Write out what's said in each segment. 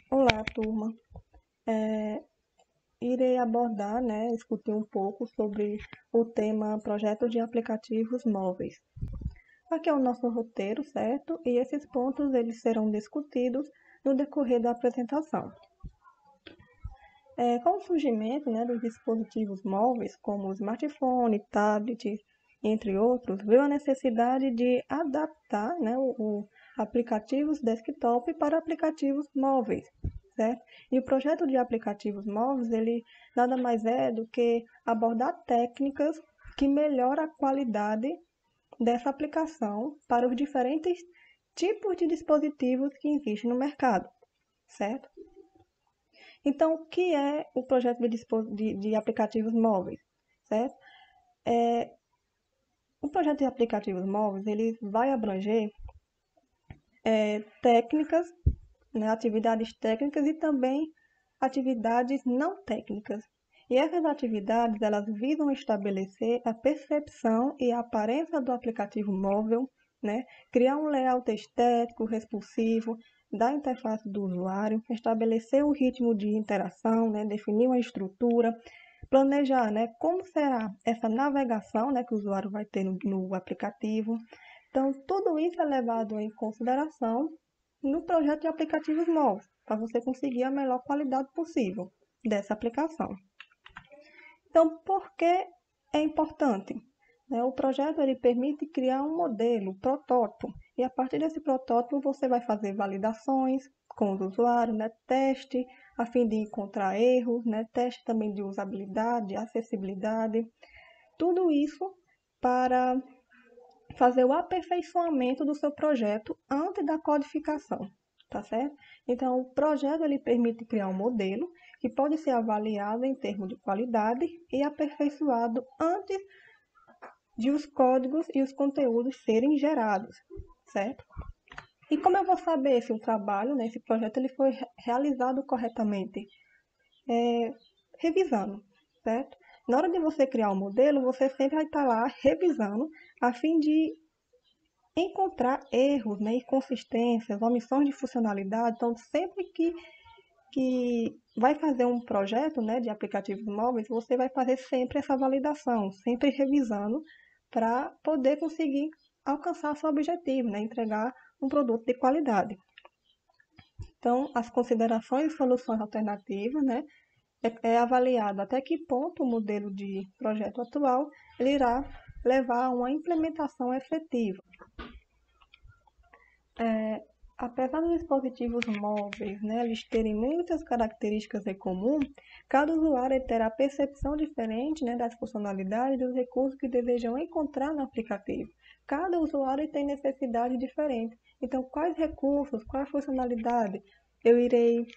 Olá, turma. Irei abordar, discutir um pouco sobre o tema projeto de aplicativos móveis. Aqui é o nosso roteiro, certo? E esses pontos eles serão discutidos no decorrer da apresentação. Com o surgimento, dos dispositivos móveis, como o smartphone, tablet, entre outros, veio a necessidade de adaptar, o aplicativos desktop para aplicativos móveis, certo? E o projeto de aplicativos móveis, ele nada mais é do que abordar técnicas que melhoram a qualidade dessa aplicação para os diferentes tipos de dispositivos que existem no mercado, certo? Então, o que é o projeto de aplicativos móveis, certo? O projeto de aplicativos móveis, ele vai abranger técnicas, atividades técnicas e também atividades não técnicas. E essas atividades, elas visam estabelecer a percepção e a aparência do aplicativo móvel, criar um layout estético, responsivo da interface do usuário, estabelecer o ritmo de interação, definir uma estrutura, planejar, como será essa navegação, que o usuário vai ter no aplicativo. Então, tudo isso é levado em consideração no projeto de aplicativos móveis, para você conseguir a melhor qualidade possível dessa aplicação. Então, por que é importante? O projeto ele permite criar um modelo, protótipo, e a partir desse protótipo você vai fazer validações com os usuários, teste a fim de encontrar erros, teste também de usabilidade, acessibilidade, tudo isso para fazer o aperfeiçoamento do seu projeto antes da codificação, tá certo? Então, o projeto ele permite criar um modelo que pode ser avaliado em termos de qualidade e aperfeiçoado antes de os códigos e os conteúdos serem gerados, certo? E como eu vou saber se o trabalho, esse projeto, ele foi realizado corretamente? Revisando, certo? Na hora de você criar um modelo, você sempre vai estar lá revisando a fim de encontrar erros, inconsistências, omissões de funcionalidade. Então, sempre que vai fazer um projeto, de aplicativos móveis, você vai fazer sempre essa validação, sempre revisando para poder conseguir alcançar seu objetivo, entregar um produto de qualidade. Então, as considerações e soluções alternativas, é avaliado até que ponto o modelo de projeto atual ele irá levar a uma implementação efetiva. Apesar dos dispositivos móveis, eles terem muitas características em comum, cada usuário terá percepção diferente, das funcionalidades e dos recursos que desejam encontrar no aplicativo. Cada usuário tem necessidade diferente. Então, quais recursos, qual funcionalidade eu irei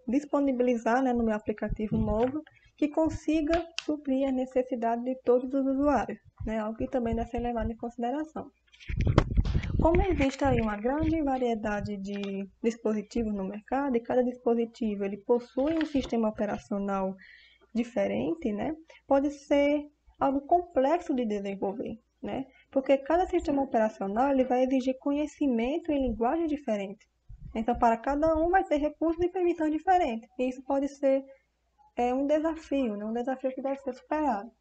disponibilizar, no meu aplicativo móvel que consiga suprir a necessidade de todos os usuários, algo que também deve ser levado em consideração. Como existe aí uma grande variedade de dispositivos no mercado e cada dispositivo ele possui um sistema operacional diferente, pode ser algo complexo de desenvolver, porque cada sistema operacional ele vai exigir conhecimento em linguagem diferente. Então, para cada um vai ter recursos e permissões diferentes. E isso pode ser um desafio, um desafio que deve ser superado.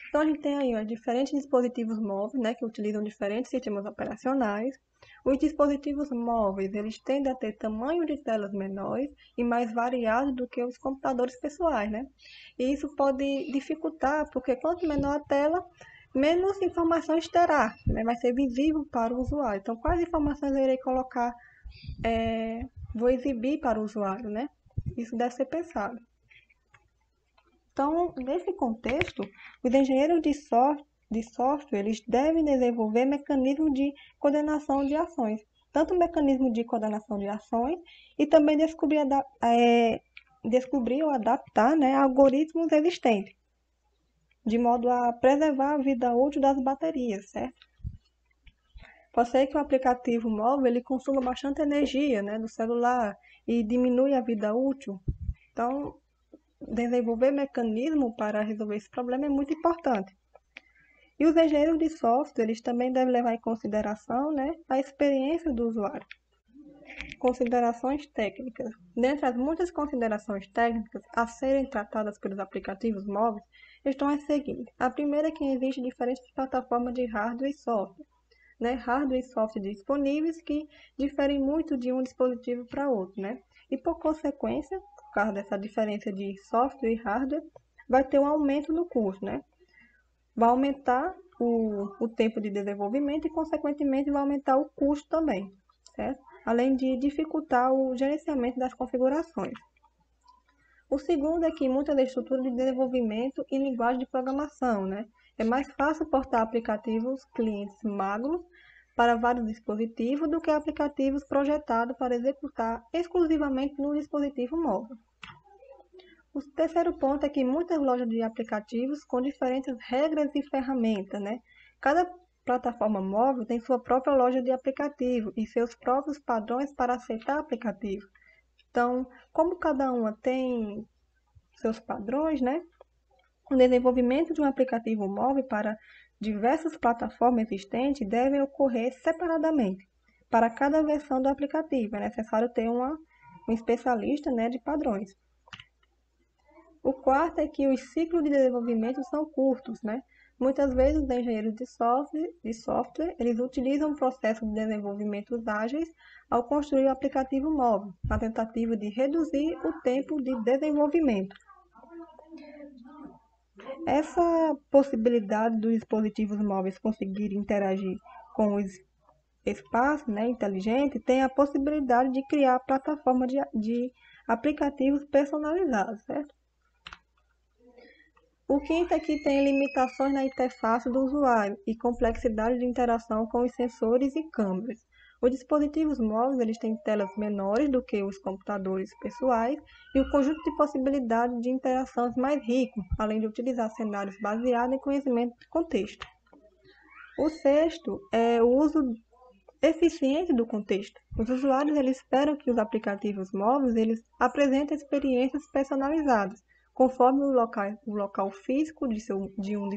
Então, a gente tem aí diferentes dispositivos móveis, que utilizam diferentes sistemas operacionais. Os dispositivos móveis, eles tendem a ter tamanho de telas menores e mais variados do que os computadores pessoais, E isso pode dificultar, porque quanto menor a tela, menos informações terá, vai ser visível para o usuário. Então, quais informações eu irei colocar, vou exibir para o usuário, Isso deve ser pensado. Então, nesse contexto, os engenheiros de software eles devem desenvolver mecanismos de coordenação de ações, tanto o mecanismo de coordenação de ações e também descobrir ou adaptar, algoritmos existentes, de modo a preservar a vida útil das baterias, certo? Pode ser que o aplicativo móvel ele consuma bastante energia, do celular e diminui a vida útil. Então, desenvolver mecanismo para resolver esse problema é muito importante. E os engenheiros de software eles também devem levar em consideração, a experiência do usuário. Considerações técnicas. Dentre as muitas considerações técnicas a serem tratadas pelos aplicativos móveis, estão as seguintes. A primeira é que existem diferentes plataformas de hardware e software, né? Hardware e software disponíveis que diferem muito de um dispositivo para outro, né? E por consequência, por causa dessa diferença de software e hardware, vai ter um aumento no custo, né? Vai aumentar o tempo de desenvolvimento e, consequentemente, vai aumentar o custo também, certo? Além de dificultar o gerenciamento das configurações. O segundo é que muitas das estruturas de desenvolvimento em linguagem de programação, né? É mais fácil portar aplicativos clientes magros para vários dispositivos do que aplicativos projetados para executar exclusivamente no dispositivo móvel. O terceiro ponto é que muitas lojas de aplicativos com diferentes regras e ferramentas, né? Cada plataforma móvel tem sua própria loja de aplicativo e seus próprios padrões para aceitar aplicativo. Então, como cada uma tem seus padrões, né? O desenvolvimento de um aplicativo móvel para diversas plataformas existentes deve ocorrer separadamente. Para cada versão do aplicativo, é necessário ter um especialista, né, de padrões. O quarto é que os ciclos de desenvolvimento são curtos, né? Muitas vezes os engenheiros de software eles utilizam processos de desenvolvimento ágeis ao construir o aplicativo móvel, na tentativa de reduzir o tempo de desenvolvimento. Essa possibilidade dos dispositivos móveis conseguirem interagir com os espaços, né, inteligente tem a possibilidade de criar plataformas de aplicativos personalizados, certo? O quinto é que tem limitações na interface do usuário e complexidade de interação com os sensores e câmeras. Os dispositivos móveis eles têm telas menores do que os computadores pessoais e o conjunto de possibilidades de interação é mais rico, além de utilizar cenários baseados em conhecimento de contexto. O sexto é o uso eficiente do contexto. Os usuários eles esperam que os aplicativos móveis eles apresentem experiências personalizadas, conforme o local físico de um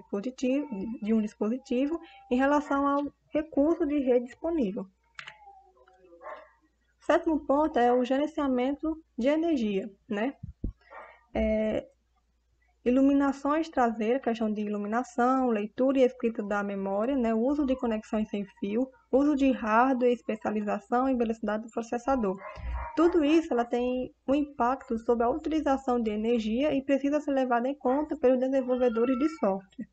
dispositivo em relação ao recurso de rede disponível. Sétimo ponto é o gerenciamento de energia, né? Iluminações traseiras, questão de iluminação, leitura e escrita da memória, né? O uso de conexões sem fio, uso de hardware, especialização e velocidade do processador. Tudo isso ela tem um impacto sobre a utilização de energia e precisa ser levado em conta pelos desenvolvedores de software.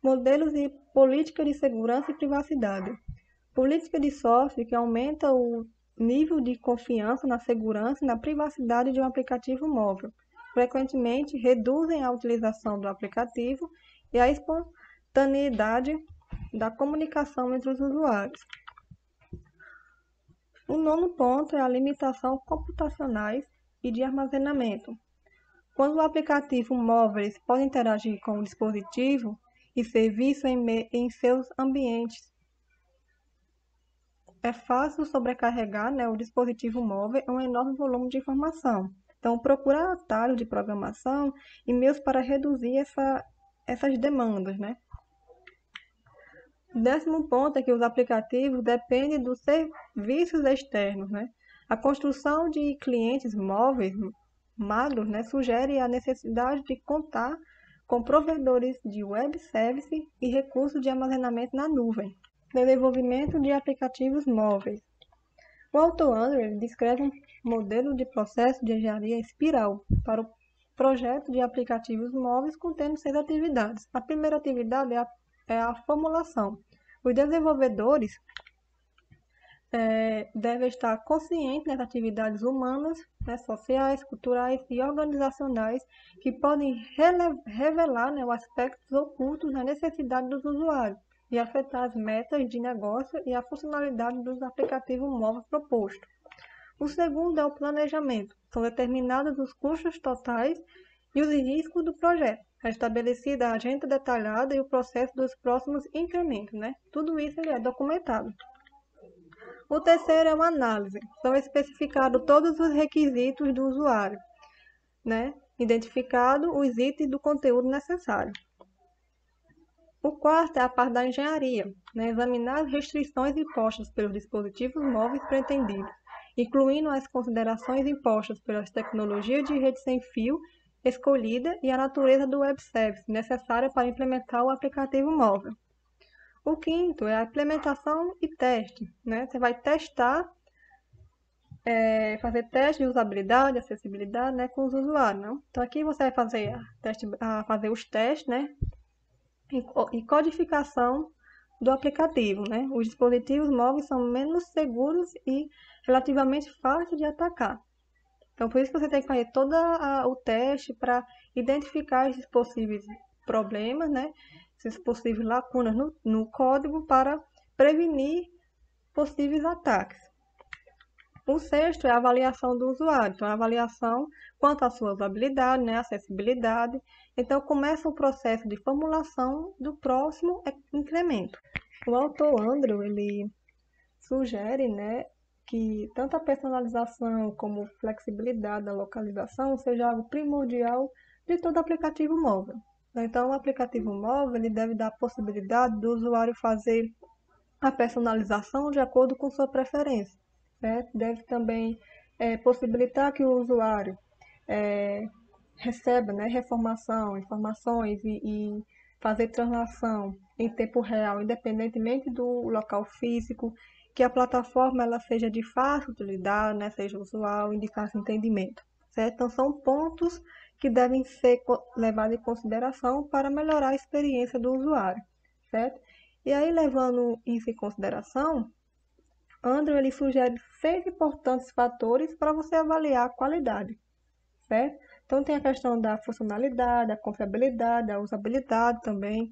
Modelos e política de segurança e privacidade. Política de software que aumenta o nível de confiança na segurança e na privacidade de um aplicativo móvel. Frequentemente reduzem a utilização do aplicativo e a espontaneidade da comunicação entre os usuários. O nono ponto é a limitação computacionais e de armazenamento. Quando o aplicativo móvel pode interagir com o dispositivo e serviço em seus ambientes, é fácil sobrecarregar, né, o dispositivo móvel em um enorme volume de informação. Então, procurar atalhos de programação e meios para reduzir essas demandas, né? O décimo ponto é que os aplicativos dependem dos serviços externos, né? A construção de clientes móveis magros, né, sugere a necessidade de contar com provedores de web service e recursos de armazenamento na nuvem. Desenvolvimento de aplicativos móveis. O autor Andrew descreve um modelo de processo de engenharia espiral para o projeto de aplicativos móveis contendo 6 atividades. A primeira atividade é a formulação. Os desenvolvedores devem estar conscientes das atividades humanas, né, sociais, culturais e organizacionais que podem revelar, né, os aspectos ocultos na necessidade dos usuários e afetar as metas de negócio e a funcionalidade dos aplicativos móveis propostos. O segundo é o planejamento. São determinados os custos totais e os riscos do projeto. É estabelecida a agenda detalhada e o processo dos próximos incrementos, né? Tudo isso é documentado. O terceiro é uma análise. São especificados todos os requisitos do usuário, né? Identificado os itens do conteúdo necessário. O quarto é a parte da engenharia, né? Examinar as restrições impostas pelos dispositivos móveis pretendidos, incluindo as considerações impostas pelas tecnologias de rede sem fio escolhida e a natureza do web service necessária para implementar o aplicativo móvel. O quinto é a implementação e teste, né? Você vai testar, fazer teste de usabilidade, acessibilidade, né, com os usuários, não? Então aqui você vai fazer os testes, né, e codificação do aplicativo, né? Os dispositivos móveis são menos seguros e relativamente fáceis de atacar. Então, por isso que você tem que fazer todo o teste para identificar esses possíveis problemas, né? Esses possíveis lacunas no código para prevenir possíveis ataques. O sexto é a avaliação do usuário. Então, a avaliação quanto à sua usabilidade, né, acessibilidade. Então, começa o processo de formulação do próximo incremento. O autor Andrew, ele sugere, né, que tanto a personalização como a flexibilidade da localização seja algo primordial de todo aplicativo móvel. Então, o aplicativo móvel ele deve dar a possibilidade do usuário fazer a personalização de acordo com sua preferência. Certo? Deve também possibilitar que o usuário receba, né, informações e fazer translação em tempo real, independentemente do local físico, que a plataforma ela seja de fácil utilidade, né, seja usual e de fácil entendimento. Certo? Então, são pontos que devem ser levados em consideração para melhorar a experiência do usuário. Certo? E aí, levando isso em consideração, Andrew ele sugere 6 importantes fatores para você avaliar a qualidade, certo? Então tem a questão da funcionalidade, a confiabilidade, a usabilidade também,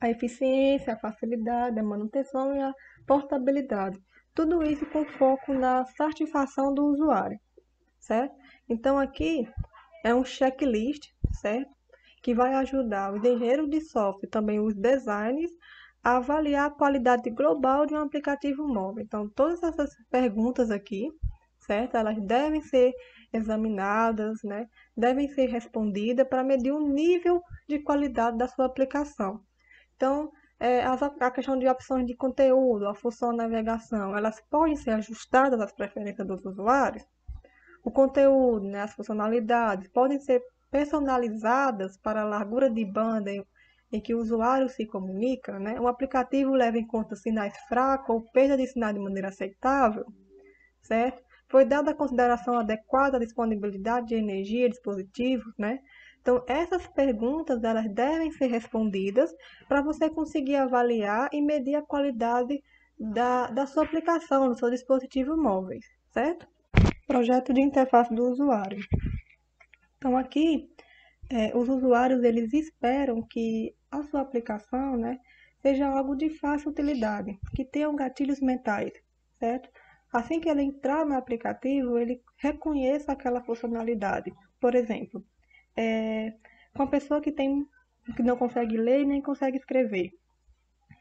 a eficiência, a facilidade, a manutenção e a portabilidade. Tudo isso com foco na satisfação do usuário, certo? Então aqui é um checklist, certo? Que vai ajudar os engenheiros de software e também os designers a avaliar a qualidade global de um aplicativo móvel. Então, todas essas perguntas aqui, certo? Elas devem ser examinadas, né? Devem ser respondidas para medir o nível de qualidade da sua aplicação. Então, a questão de opções de conteúdo, a função de navegação, elas podem ser ajustadas às preferências dos usuários. O conteúdo, né, as funcionalidades podem ser personalizadas para a largura de banda em que o usuário se comunica, né? O aplicativo leva em conta sinais fracos ou perda de sinal de maneira aceitável, certo? Foi dada a consideração adequada à disponibilidade de energia e dispositivos, né? Então, essas perguntas elas devem ser respondidas para você conseguir avaliar e medir a qualidade da sua aplicação, do seu dispositivo móvel, certo? Projeto de interface do usuário. Então, aqui, os usuários eles esperam que a sua aplicação, né, seja algo de fácil utilidade, que tenham gatilhos mentais, certo? Assim que ele entrar no aplicativo, ele reconheça aquela funcionalidade. Por exemplo, uma pessoa que não consegue ler nem consegue escrever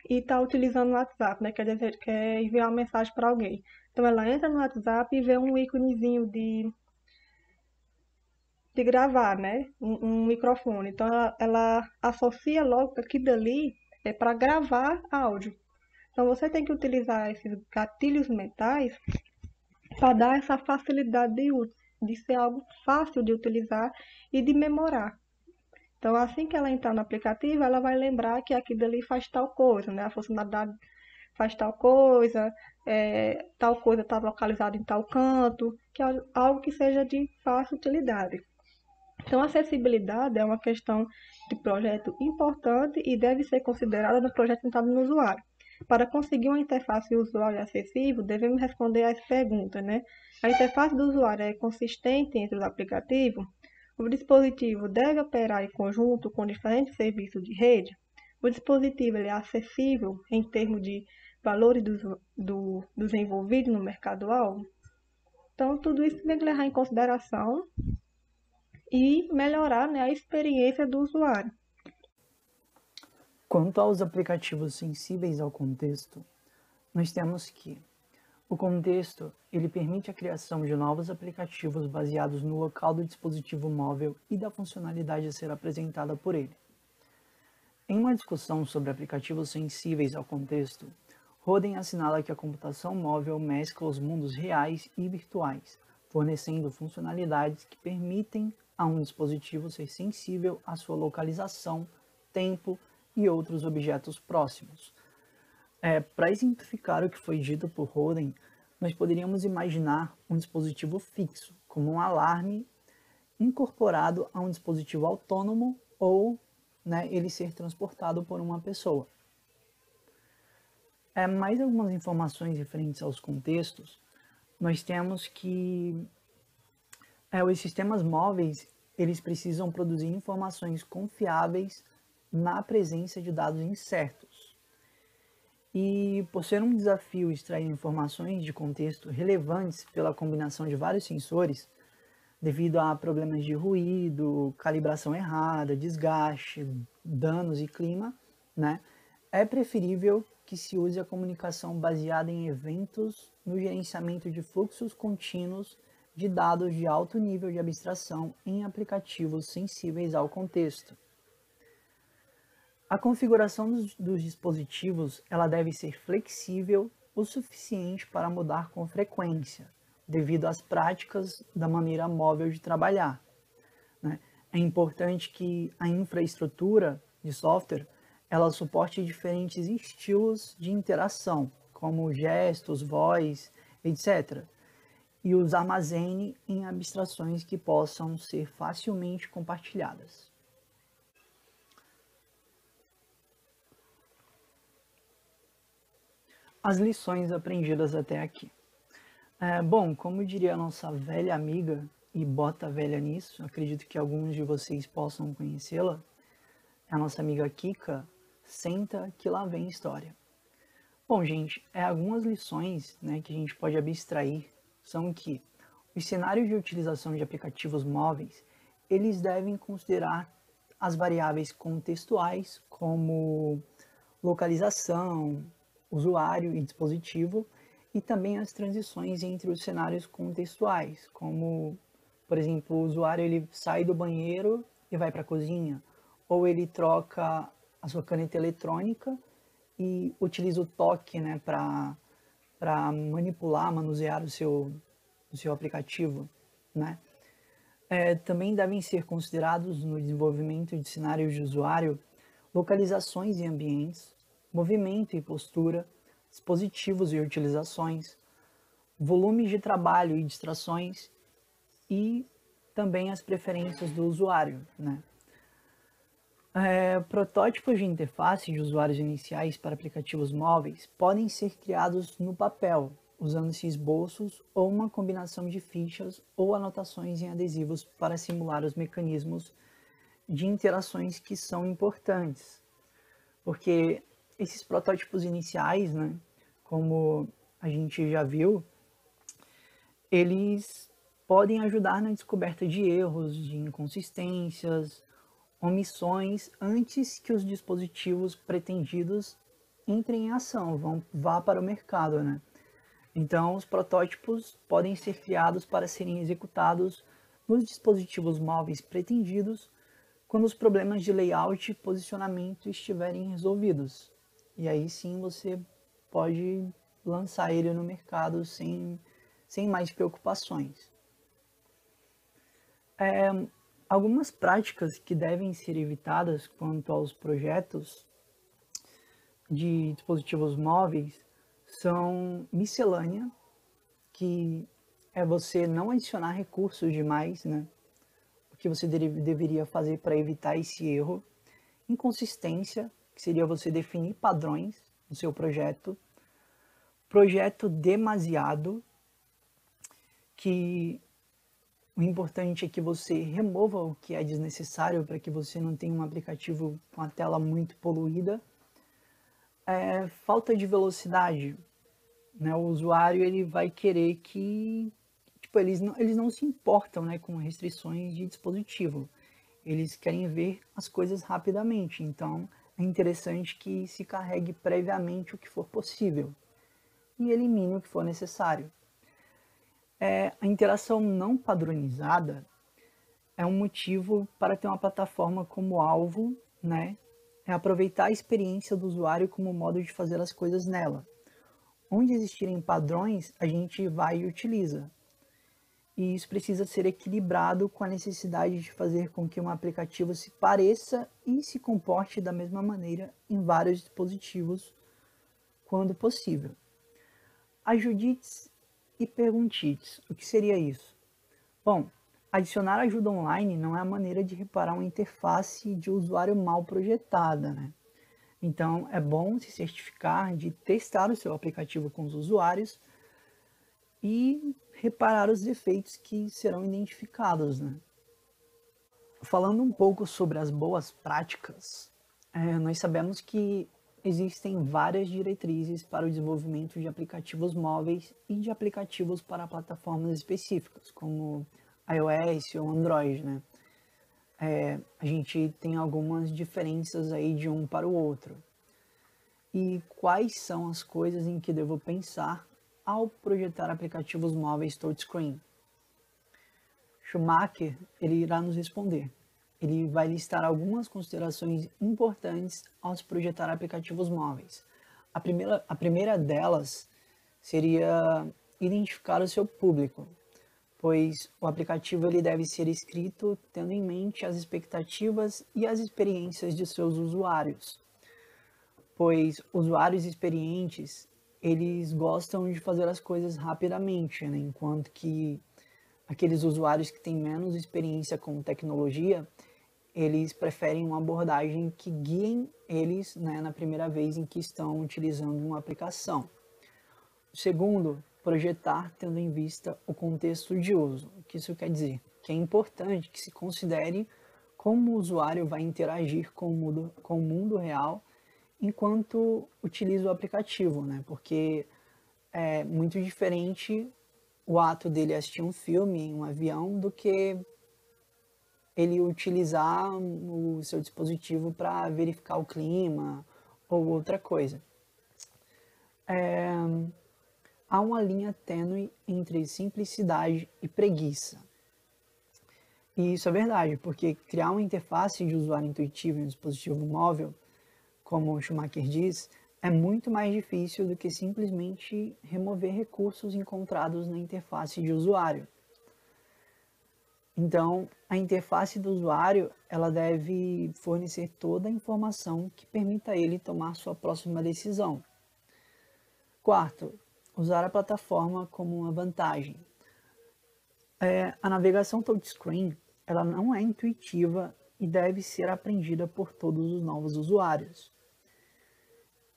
e está utilizando o WhatsApp, né, quer enviar uma mensagem para alguém. Então, ela entra no WhatsApp e vê um íconezinho de gravar, né? Um microfone. Então ela associa logo que aqui dali é para gravar áudio. Então você tem que utilizar esses gatilhos mentais para dar essa facilidade de ser algo fácil de utilizar e de memorar. Então assim que ela entrar no aplicativo, ela vai lembrar que aqui dali faz tal coisa, né? A funcionalidade faz tal coisa está localizada em tal canto, que é algo que seja de fácil utilidade. Então, a acessibilidade é uma questão de projeto importante e deve ser considerada no projeto centrado no usuário. Para conseguir uma interface usual e acessível, devemos responder às perguntas, né? A interface do usuário é consistente entre os aplicativos? O dispositivo deve operar em conjunto com diferentes serviços de rede? O dispositivo é acessível em termos de valores dos envolvidos no mercado-alvo? Então, tudo isso tem que levar em consideração e melhorar, né, a experiência do usuário. Quanto aos aplicativos sensíveis ao contexto, nós temos que o contexto ele permite a criação de novos aplicativos baseados no local do dispositivo móvel e da funcionalidade a ser apresentada por ele. Em uma discussão sobre aplicativos sensíveis ao contexto, Roden assinala que a computação móvel mescla os mundos reais e virtuais, fornecendo funcionalidades que permitem a um dispositivo ser sensível à sua localização, tempo e outros objetos próximos. Para exemplificar o que foi dito por Roden, nós poderíamos imaginar um dispositivo fixo, como um alarme incorporado a um dispositivo autônomo ou ele ser transportado por uma pessoa. Mais algumas informações referentes aos contextos, nós temos que os sistemas móveis eles precisam produzir informações confiáveis na presença de dados incertos. E por ser um desafio extrair informações de contexto relevantes pela combinação de vários sensores, devido a problemas de ruído, calibração errada, desgaste, danos e clima, é preferível que se use a comunicação baseada em eventos no gerenciamento de fluxos contínuos de dados de alto nível de abstração em aplicativos sensíveis ao contexto. A configuração dos dispositivos ela deve ser flexível o suficiente para mudar com frequência, devido às práticas da maneira móvel de trabalhar. É importante que a infraestrutura de software ela suporte diferentes estilos de interação, como gestos, voz, etc. E os armazene em abstrações que possam ser facilmente compartilhadas. As lições aprendidas até aqui. Bom, como diria a nossa velha amiga, e bota velha nisso, acredito que alguns de vocês possam conhecê-la, a nossa amiga Kika, senta que lá vem história. Bom, gente, algumas lições que a gente pode abstrair são que os cenários de utilização de aplicativos móveis, eles devem considerar as variáveis contextuais, como localização, usuário e dispositivo, e também as transições entre os cenários contextuais, como, por exemplo, o usuário ele sai do banheiro e vai para a cozinha, ou ele troca a sua caneta eletrônica e utiliza o toque para manipular, manusear o seu aplicativo. Também devem ser considerados no desenvolvimento de cenários de usuário localizações e ambientes, movimento e postura, dispositivos e utilizações, volumes de trabalho e distrações e também as preferências do usuário. Protótipos de interface de usuários iniciais para aplicativos móveis podem ser criados no papel, usando-se esboços ou uma combinação de fichas ou anotações em adesivos para simular os mecanismos de interações que são importantes. Porque esses protótipos iniciais, como a gente já viu, eles podem ajudar na descoberta de erros, de inconsistências, omissões, antes que os dispositivos pretendidos entrem em ação, vá para o mercado. Então, os protótipos podem ser criados para serem executados nos dispositivos móveis pretendidos quando os problemas de layout e posicionamento estiverem resolvidos. E aí sim você pode lançar ele no mercado sem mais preocupações. Algumas práticas que devem ser evitadas quanto aos projetos de dispositivos móveis são miscelânea, que é você não adicionar recursos demais, o que você deveria fazer para evitar esse erro. Inconsistência, que seria você definir padrões no seu projeto. Projeto demasiado, que o importante é que você remova o que é desnecessário para que você não tenha um aplicativo com a tela muito poluída. Falta de velocidade. O usuário ele vai querer que... eles não se importam com restrições de dispositivo. Eles querem ver as coisas rapidamente. Então, é interessante que se carregue previamente o que for possível e elimine o que for necessário. A interação não padronizada é um motivo para ter uma plataforma como alvo, é aproveitar a experiência do usuário como modo de fazer as coisas nela. Onde existirem padrões, a gente vai e utiliza. E isso precisa ser equilibrado com a necessidade de fazer com que um aplicativo se pareça e se comporte da mesma maneira em vários dispositivos, quando possível. Ajudites e perguntites. O que seria isso? Bom, adicionar ajuda online não é a maneira de reparar uma interface de usuário mal projetada, né? Então, é bom se certificar de testar o seu aplicativo com os usuários e reparar os defeitos que serão identificados, né? Falando um pouco sobre as boas práticas, nós sabemos que existem várias diretrizes para o desenvolvimento de aplicativos móveis e de aplicativos para plataformas específicas, como iOS ou Android, né? A gente tem algumas diferenças aí de um para o outro. E quais são as coisas em que devo pensar ao projetar aplicativos móveis touchscreen? Schumacher, ele irá nos responder. Ele vai listar algumas considerações importantes ao se projetar aplicativos móveis. A primeira delas seria identificar o seu público, pois o aplicativo ele deve ser escrito tendo em mente as expectativas e as experiências de seus usuários, pois usuários experientes, eles gostam de fazer as coisas rapidamente, né? Enquanto que aqueles usuários que têm menos experiência com tecnologia, eles preferem uma abordagem que guiem eles, né, na primeira vez em que estão utilizando uma aplicação. Segundo, projetar tendo em vista o contexto de uso. O que isso quer dizer? Que é importante que se considere como o usuário vai interagir com o mundo real enquanto utiliza o aplicativo, né? Porque é muito diferente o ato dele assistir um filme em um avião do que ele utilizar o seu dispositivo para verificar o clima ou outra coisa. Há uma linha tênue entre simplicidade e preguiça. E isso é verdade, porque criar uma interface de usuário intuitivo em um dispositivo móvel, como o Schumacher diz, é muito mais difícil do que simplesmente remover recursos encontrados na interface de usuário. Então, a interface do usuário, ela deve fornecer toda a informação que permita a ele tomar sua próxima decisão. Quarto, usar a plataforma como uma vantagem. A navegação touchscreen, ela não é intuitiva e deve ser aprendida por todos os novos usuários.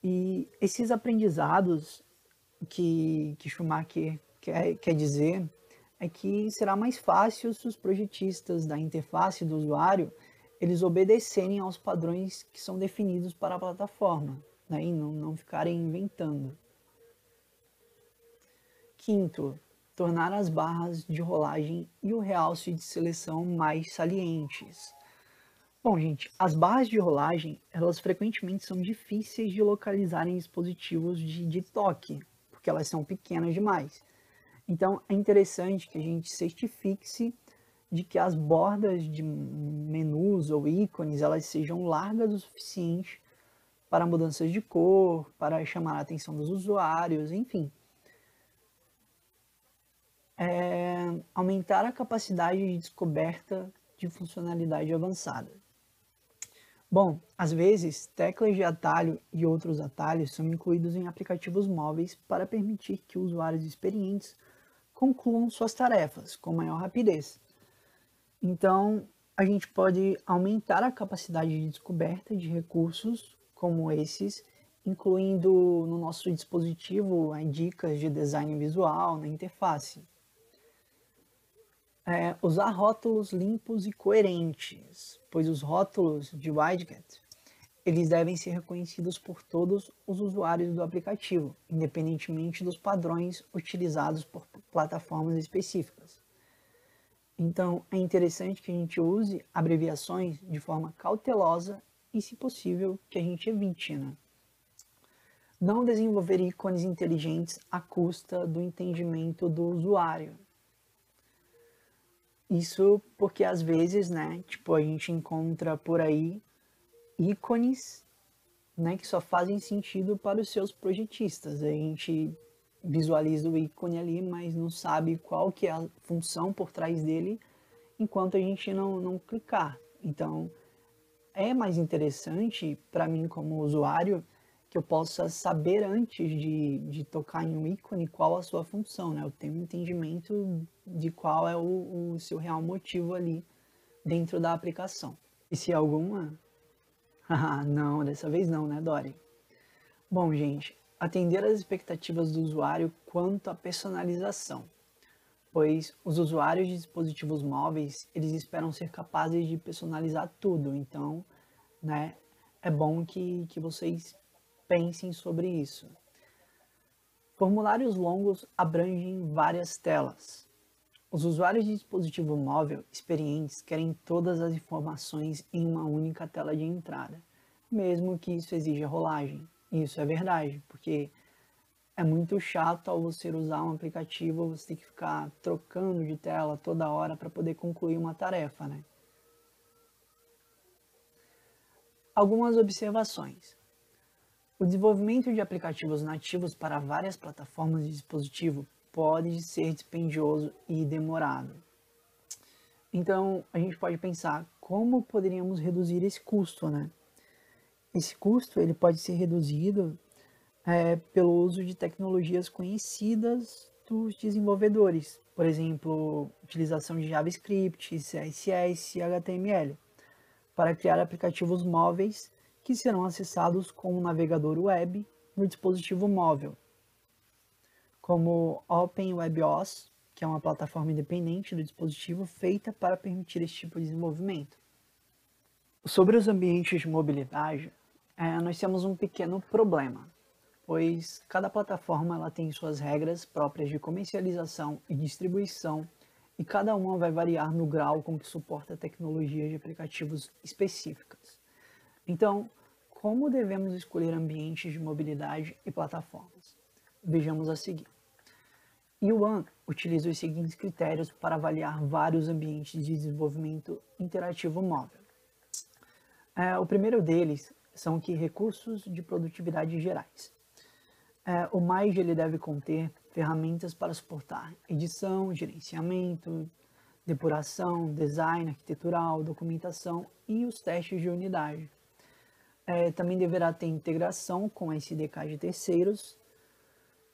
E esses aprendizados que Schumacher quer dizer é que será mais fácil se os projetistas da interface do usuário eles obedecerem aos padrões que são definidos para a plataforma, né, e não ficarem inventando. Quinto, tornar as barras de rolagem e o realce de seleção mais salientes. Bom, gente, as barras de rolagem, elas frequentemente são difíceis de localizar em dispositivos de toque, porque elas são pequenas demais. Então, é interessante que a gente certifique-se de que as bordas de menus ou ícones, elas sejam largas o suficiente para mudanças de cor, para chamar a atenção dos usuários, enfim. Aumentar a capacidade de descoberta de funcionalidade avançada. Bom, às vezes, teclas de atalho e outros atalhos são incluídos em aplicativos móveis para permitir que usuários experientes concluam suas tarefas com maior rapidez. Então, a gente pode aumentar a capacidade de descoberta de recursos como esses, incluindo no nosso dispositivo dicas de design visual na interface. Usar rótulos limpos e coerentes, pois os rótulos de widget eles devem ser reconhecidos por todos os usuários do aplicativo, independentemente dos padrões utilizados por plataformas específicas. Então, é interessante que a gente use abreviações de forma cautelosa e, se possível, que a gente evite, né? Não desenvolver ícones inteligentes à custa do entendimento do usuário. Isso porque, às vezes, né, tipo, a gente encontra por aí ícones né, que só fazem sentido para os seus projetistas. A gente visualiza o ícone ali, mas não sabe qual que é a função por trás dele enquanto a gente não clicar. Então, é mais interessante para mim como usuário que eu possa saber antes de tocar em um ícone qual a sua função, né? Eu tenho um entendimento de qual é o seu real motivo ali dentro da aplicação. E se alguma... Ah, não, dessa vez não, né, Dory? Bom, gente, atender às expectativas do usuário quanto à personalização, pois os usuários de dispositivos móveis, eles esperam ser capazes de personalizar tudo, então, né, é bom que vocês pensem sobre isso. Formulários longos abrangem várias telas. Os usuários de dispositivo móvel experientes querem todas as informações em uma única tela de entrada, mesmo que isso exija rolagem. Isso é verdade, porque é muito chato ao você usar um aplicativo, você tem que ficar trocando de tela toda hora para poder concluir uma tarefa, né? Algumas observações. O desenvolvimento de aplicativos nativos para várias plataformas de dispositivo pode ser dispendioso e demorado. Então, a gente pode pensar como poderíamos reduzir esse custo, né? Esse custo ele pode ser reduzido pelo uso de tecnologias conhecidas dos desenvolvedores, por exemplo, utilização de JavaScript, CSS e HTML, para criar aplicativos móveis que serão acessados com um navegador web no dispositivo móvel, como OpenWebOS, que é uma plataforma independente do dispositivo feita para permitir esse tipo de desenvolvimento. Sobre os ambientes de mobilidade, nós temos um pequeno problema, pois cada plataforma ela tem suas regras próprias de comercialização e distribuição, e cada uma vai variar no grau com que suporta tecnologias de aplicativos específicas. Então, como devemos escolher ambientes de mobilidade e plataformas? Vejamos a seguir. Yuan utiliza os seguintes critérios para avaliar vários ambientes de desenvolvimento interativo móvel. O primeiro deles são que recursos de produtividade gerais. O MAID ele deve conter ferramentas para suportar edição, gerenciamento, depuração, design arquitetural, documentação e os testes de unidade. Também deverá ter integração com SDK de terceiros,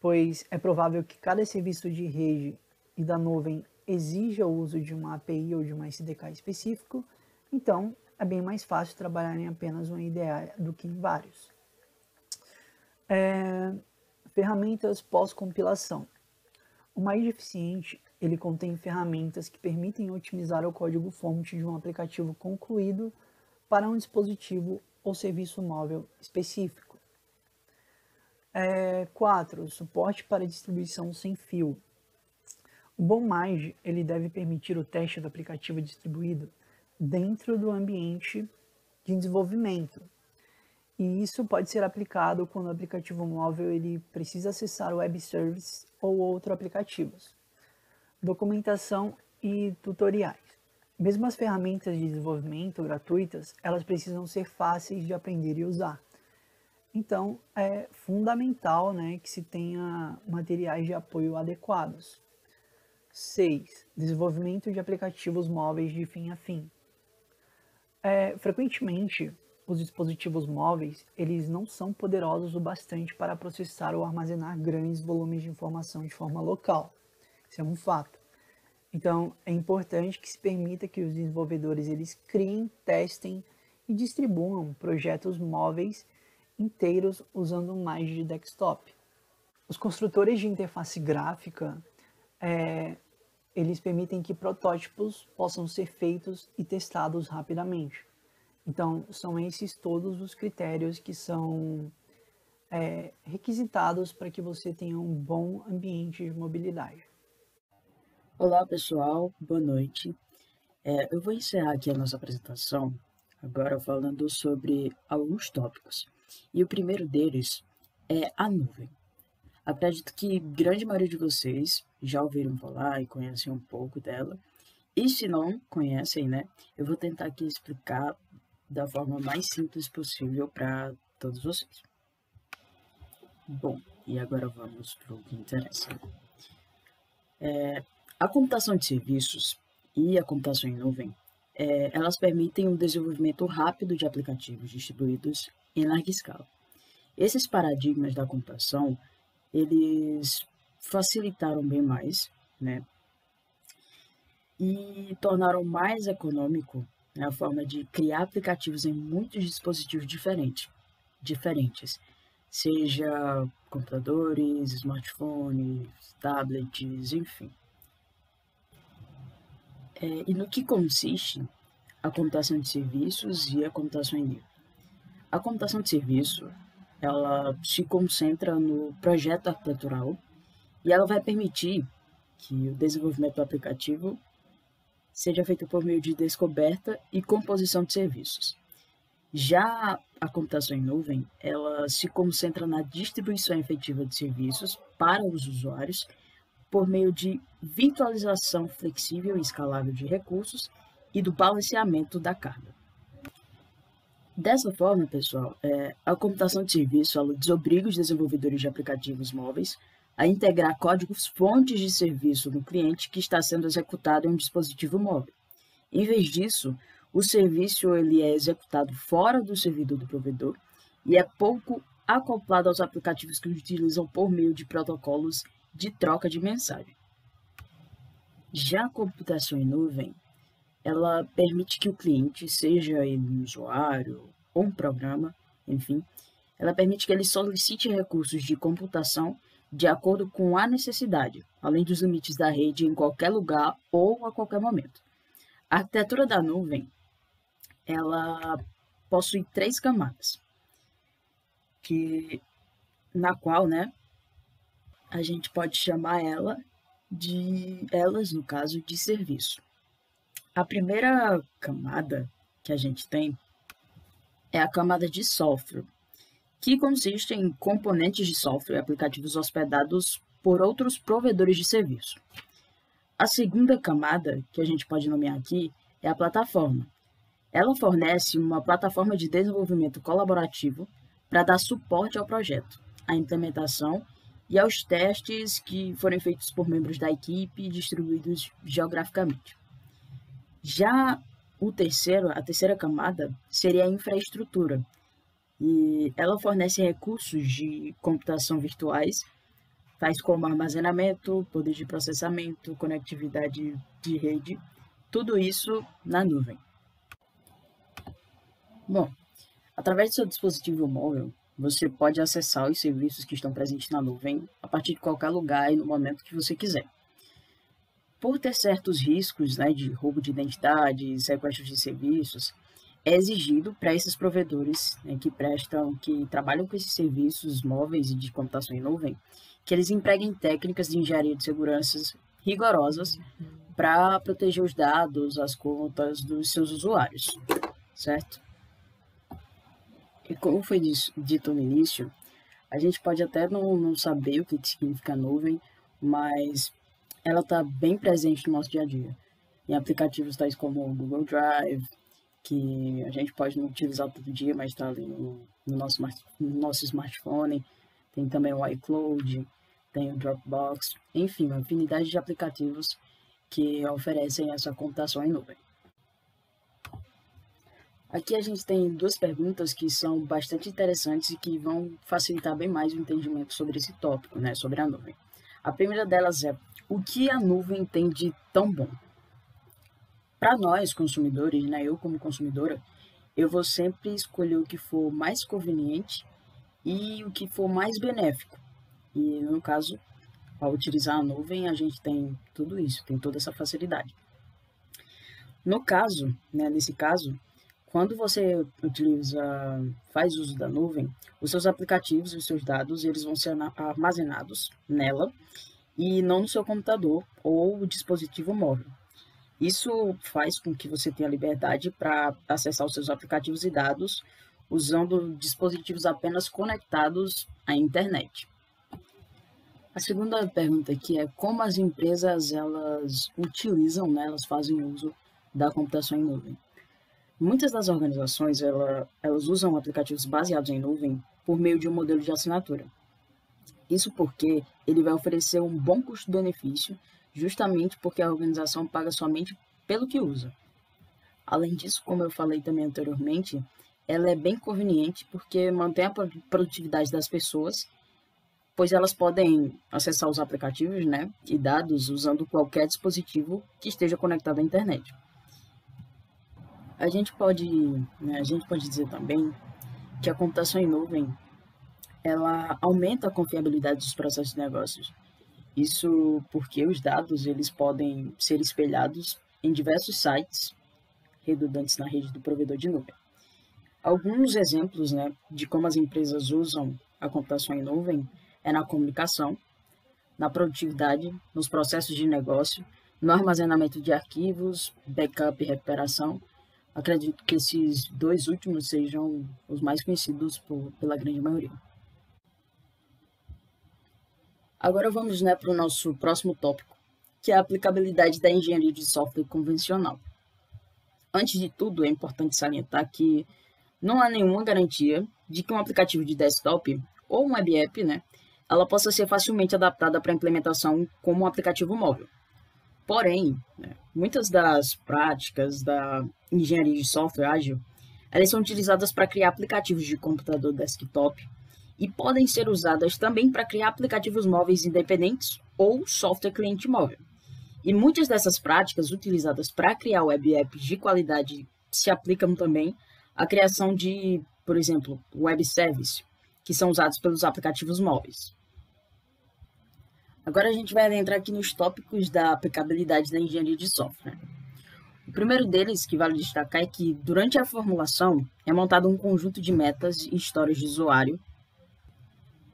pois é provável que cada serviço de rede e da nuvem exija o uso de uma API ou de uma SDK específico, então é bem mais fácil trabalhar em apenas uma IDE do que em vários. Ferramentas pós-compilação. O mais eficiente, ele contém ferramentas que permitem otimizar o código-fonte de um aplicativo concluído para um dispositivo ou serviço móvel específico. 4. Suporte para distribuição sem fio. O bom MAID, ele deve permitir o teste do aplicativo distribuído dentro do ambiente de desenvolvimento. E isso pode ser aplicado quando o aplicativo móvel ele precisa acessar o web service ou outros aplicativos. Documentação e tutoriais. Mesmo as ferramentas de desenvolvimento gratuitas, elas precisam ser fáceis de aprender e usar. Então, é fundamental, né, que se tenha materiais de apoio adequados. 6. Desenvolvimento de aplicativos móveis de fim a fim. Frequentemente, os dispositivos móveis, eles não são poderosos o bastante para processar ou armazenar grandes volumes de informação de forma local. Isso é um fato. Então, é importante que se permita que os desenvolvedores eles criem, testem e distribuam projetos móveis inteiros usando mais de desktop. Os construtores de interface gráfica, eles permitem que protótipos possam ser feitos e testados rapidamente. Então, são esses todos os critérios que são requisitados para que você tenha um bom ambiente de mobilidade. Olá pessoal, boa noite. Eu vou encerrar aqui a nossa apresentação agora falando sobre alguns tópicos. E o primeiro deles é a nuvem. Acredito que grande maioria de vocês já ouviram falar e conhecem um pouco dela. E se não conhecem, né, eu vou tentar aqui explicar da forma mais simples possível para todos vocês. Bom, e agora vamos para o que interessa. A computação de serviços e a computação em nuvem, elas permitem o desenvolvimento rápido de aplicativos distribuídos em larga escala. Esses paradigmas da computação, eles facilitaram bem mais, né? E tornaram mais econômico, né, a forma de criar aplicativos em muitos dispositivos diferentes, seja computadores, smartphones, tablets, enfim. E no que consiste a computação de serviços e a computação em nuvem? A computação de serviço, ela se concentra no projeto arquitetural e ela vai permitir que o desenvolvimento do aplicativo seja feito por meio de descoberta e composição de serviços. Já a computação em nuvem, ela se concentra na distribuição efetiva de serviços para os usuários por meio de virtualização flexível e escalável de recursos e do balanceamento da carga. Dessa forma, pessoal, a computação de serviço ela desobriga os desenvolvedores de aplicativos móveis a integrar códigos-fontes de serviço no cliente que está sendo executado em um dispositivo móvel. Em vez disso, o serviço ele é executado fora do servidor do provedor e é pouco acoplado aos aplicativos que utilizam por meio de protocolos de troca de mensagem. Já a computação em nuvem, ela permite que o cliente, seja ele um usuário ou um programa, enfim, ela permite que ele solicite recursos de computação de acordo com a necessidade, além dos limites da rede em qualquer lugar ou a qualquer momento. A arquitetura da nuvem, ela possui 3 camadas, na qual, né, a gente pode chamar elas, no caso, de serviço. A primeira camada que a gente tem é a camada de software, que consiste em componentes de software e aplicativos hospedados por outros provedores de serviço. A segunda camada, que a gente pode nomear aqui, é a plataforma. Ela fornece uma plataforma de desenvolvimento colaborativo para dar suporte ao projeto, à implementação e aos testes que forem feitos por membros da equipe distribuídos geograficamente. Já a terceira camada seria a infraestrutura, e ela fornece recursos de computação virtuais, tais como armazenamento, poder de processamento, conectividade de rede, tudo isso na nuvem. Bom, através do seu dispositivo móvel, você pode acessar os serviços que estão presentes na nuvem a partir de qualquer lugar e no momento que você quiser. Por ter certos riscos, né, de roubo de identidade, sequestro de serviços, é exigido para esses provedores, né, que trabalham com esses serviços móveis e de computação em nuvem, que eles empreguem técnicas de engenharia de segurança rigorosas para proteger os dados, as contas dos seus usuários, certo? E como foi dito no início, a gente pode até não saber o que significa nuvem, mas ela está bem presente no nosso dia a dia. Em aplicativos tais como o Google Drive, que a gente pode não utilizar todo dia, mas está ali no nosso smartphone. Tem também o iCloud, tem o Dropbox, enfim, uma infinidade de aplicativos que oferecem essa computação em nuvem. Aqui a gente tem 2 perguntas que são bastante interessantes e que vão facilitar bem mais o entendimento sobre esse tópico, né, sobre a nuvem. A primeira delas é: o que a nuvem tem de tão bom? Para nós, consumidores, né, eu como consumidora, eu vou sempre escolher o que for mais conveniente e o que for mais benéfico. E, no caso, ao utilizar a nuvem, a gente tem tudo isso, tem toda essa facilidade. Nesse caso, quando você faz uso da nuvem, os seus aplicativos e os seus dados, eles vão ser armazenados nela e não no seu computador ou dispositivo móvel. Isso faz com que você tenha liberdade para acessar os seus aplicativos e dados usando dispositivos apenas conectados à internet. A segunda pergunta aqui é como as empresas elas utilizam, né, elas fazem uso da computação em nuvem. Muitas das organizações elas usam aplicativos baseados em nuvem por meio de um modelo de assinatura. Isso porque ele vai oferecer um bom custo-benefício, justamente porque a organização paga somente pelo que usa. Além disso, como eu falei também anteriormente, ela é bem conveniente porque mantém a produtividade das pessoas, pois elas podem acessar os aplicativos, né, e dados usando qualquer dispositivo que esteja conectado à internet. A gente pode dizer também que a computação em nuvem ela aumenta a confiabilidade dos processos de negócios. Isso porque os dados eles podem ser espelhados em diversos sites redundantes na rede do provedor de nuvem. Alguns exemplos, né, de como as empresas usam a computação em nuvem é na comunicação, na produtividade, nos processos de negócio, no armazenamento de arquivos, backup e recuperação. Acredito que esses dois últimos sejam os mais conhecidos pela grande maioria. Agora vamos, né, para o nosso próximo tópico, que é a aplicabilidade da engenharia de software convencional. Antes de tudo, é importante salientar que não há nenhuma garantia de que um aplicativo de desktop ou um web app, né, ela possa ser facilmente adaptada para implementação como um aplicativo móvel. Porém, né, muitas das práticas da engenharia de software ágil, elas são utilizadas para criar aplicativos de computador desktop e podem ser usadas também para criar aplicativos móveis independentes ou software cliente móvel. E muitas dessas práticas utilizadas para criar web apps de qualidade se aplicam também à criação de, por exemplo, web service, que são usados pelos aplicativos móveis. Agora a gente vai adentrar aqui nos tópicos da aplicabilidade da engenharia de software. O primeiro deles que vale destacar é que, durante a formulação, é montado um conjunto de metas e histórias de usuário,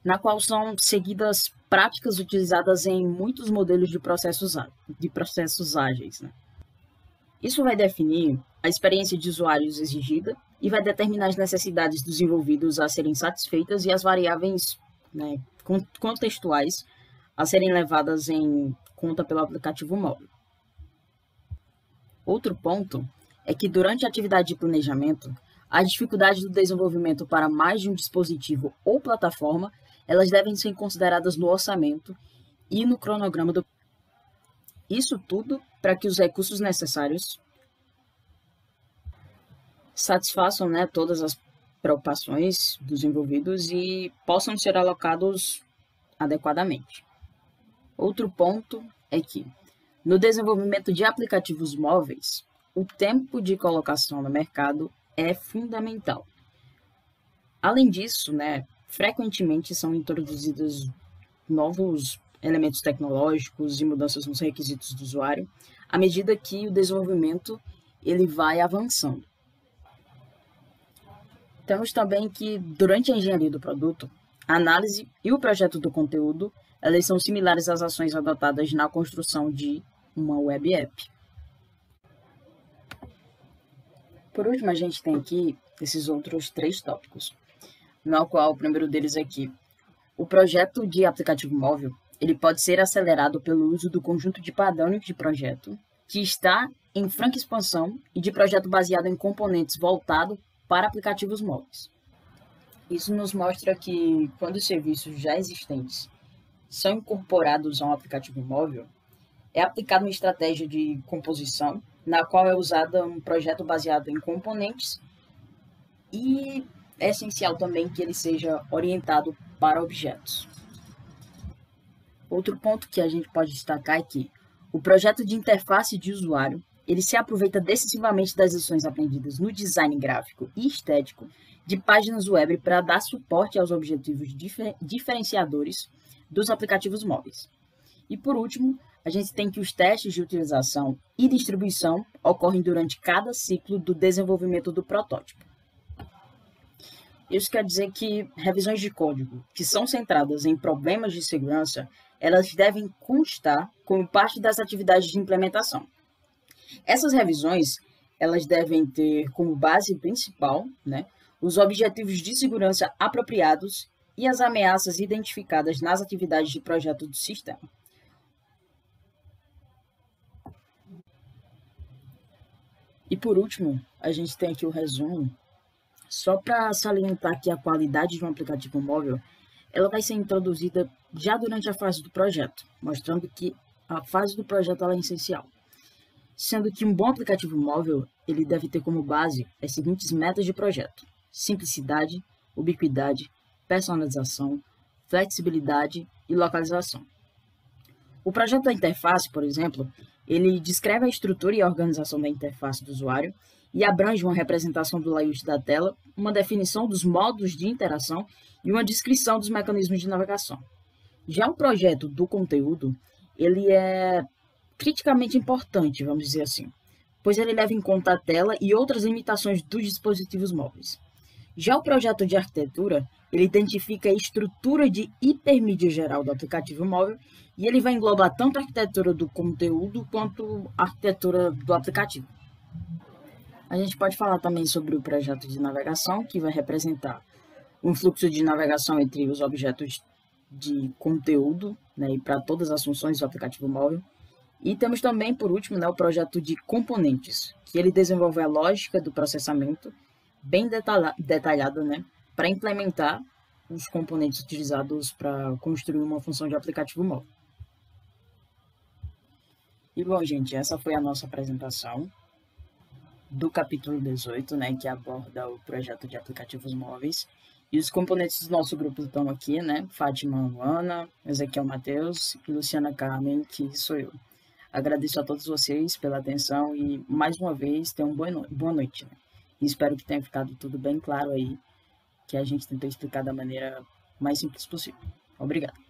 na qual são seguidas práticas utilizadas em muitos modelos de processos ágeis. Né? Isso vai definir a experiência de usuários exigida e vai determinar as necessidades dos envolvidos a serem satisfeitas e as variáveis, né, contextuais a serem levadas em conta pelo aplicativo móvel. Outro ponto é que, durante a atividade de planejamento, as dificuldades do desenvolvimento para mais de um dispositivo ou plataforma, elas devem ser consideradas no orçamento e no cronograma do... Isso tudo para que os recursos necessários satisfaçam, né, todas as preocupações dos envolvidos e possam ser alocados adequadamente. Outro ponto é que, no desenvolvimento de aplicativos móveis, o tempo de colocação no mercado é fundamental. Além disso, né, frequentemente são introduzidos novos elementos tecnológicos e mudanças nos requisitos do usuário, à medida que o desenvolvimento ele vai avançando. Temos também que, durante a engenharia do produto, a análise e o projeto do conteúdo, elas são similares às ações adotadas na construção de uma web app. Por último, a gente tem aqui esses outros 3 tópicos, no qual o primeiro deles é que o projeto de aplicativo móvel ele pode ser acelerado pelo uso do conjunto de padrões de projeto, que está em franca expansão, e de projeto baseado em componentes voltado para aplicativos móveis. Isso nos mostra que, quando os serviços já existentes são incorporados a um aplicativo móvel, é aplicada uma estratégia de composição, na qual é usada um projeto baseado em componentes, e é essencial também que ele seja orientado para objetos. Outro ponto que a gente pode destacar é que o projeto de interface de usuário ele se aproveita decisivamente das lições aprendidas no design gráfico e estético de páginas web para dar suporte aos objetivos diferenciadores dos aplicativos móveis. E por último, a gente tem que os testes de utilização e distribuição ocorrem durante cada ciclo do desenvolvimento do protótipo. Isso quer dizer que revisões de código que são centradas em problemas de segurança, elas devem constar como parte das atividades de implementação. Essas revisões, elas devem ter como base principal, né, os objetivos de segurança apropriados e as ameaças identificadas nas atividades de projeto do sistema. E por último, a gente tem aqui o resumo, só para salientar que a qualidade de um aplicativo móvel, ela vai ser introduzida já durante a fase do projeto, mostrando que a fase do projeto ela é essencial. Sendo que um bom aplicativo móvel, ele deve ter como base as seguintes metas de projeto: simplicidade, ubiquidade, personalização, flexibilidade e localização. O projeto da interface, por exemplo, ele descreve a estrutura e a organização da interface do usuário e abrange uma representação do layout da tela, uma definição dos modos de interação e uma descrição dos mecanismos de navegação. Já o projeto do conteúdo, ele é criticamente importante, vamos dizer assim, pois ele leva em conta a tela e outras limitações dos dispositivos móveis. Já o projeto de arquitetura, ele identifica a estrutura de hipermídia geral do aplicativo móvel e ele vai englobar tanto a arquitetura do conteúdo quanto a arquitetura do aplicativo. A gente pode falar também sobre o projeto de navegação, que vai representar um fluxo de navegação entre os objetos de conteúdo, né, e para todas as funções do aplicativo móvel. E temos também, por último, né, o projeto de componentes, que ele desenvolve a lógica do processamento bem detalhada, né, para implementar os componentes utilizados para construir uma função de aplicativo móvel. E bom, gente, essa foi a nossa apresentação do capítulo 18, né, que aborda o projeto de aplicativos móveis. E os componentes do nosso grupo estão aqui, né, Fátima Luana, Ezequiel Matheus e Luciana Carmen, que sou eu. Agradeço a todos vocês pela atenção e, mais uma vez, tenham boa noite. Né? E espero que tenha ficado tudo bem claro aí, que a gente tentou explicar da maneira mais simples possível. Obrigado.